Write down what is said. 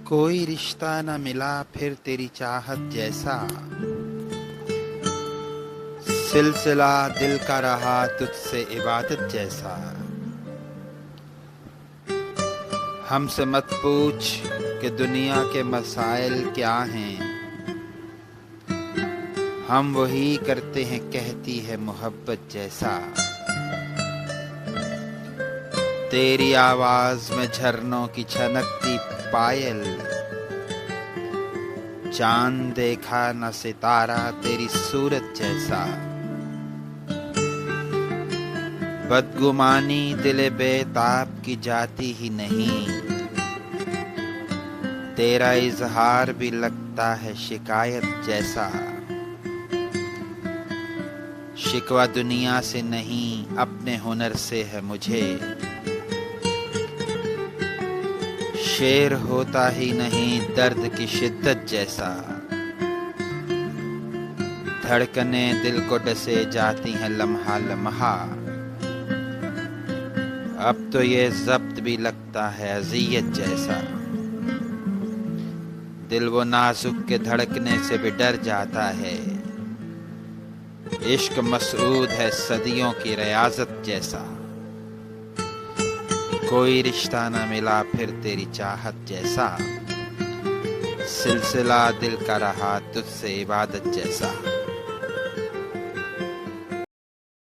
कोई रिश्ता न मिला फिर तेरी चाहत जैसा, सिलसिला दिल का रहा तुझसे इबादत जैसा। हमसे मत पूछ कि दुनिया के मसाइल क्या हैं, हम वही करते हैं कहती है मोहब्बत जैसा। तेरी आवाज में झरनों की छनकती पायल, चांद देखा न सितारा तेरी सूरत जैसा। बदगुमानी दिले बेताब की जाती ही नहीं, तेरा इजहार भी लगता है शिकायत जैसा। शिकवा दुनिया से नहीं अपने हुनर से है मुझे, शेर होता ही नहीं दर्द की शिद्दत जैसा। धड़कने दिल को डसे जाती हैं लम्हा लम्हा, अब तो ये जब्त भी लगता है अज़ियत जैसा। दिल वो नाजुक के धड़कने से भी डर जाता है, इश्क मसऊद है सदियों की रियाजत जैसा। कोई रिश्ता न मिला फिर तेरी चाहत जैसा, सिलसिला दिल का रहा तुझसे इबादत जैसा।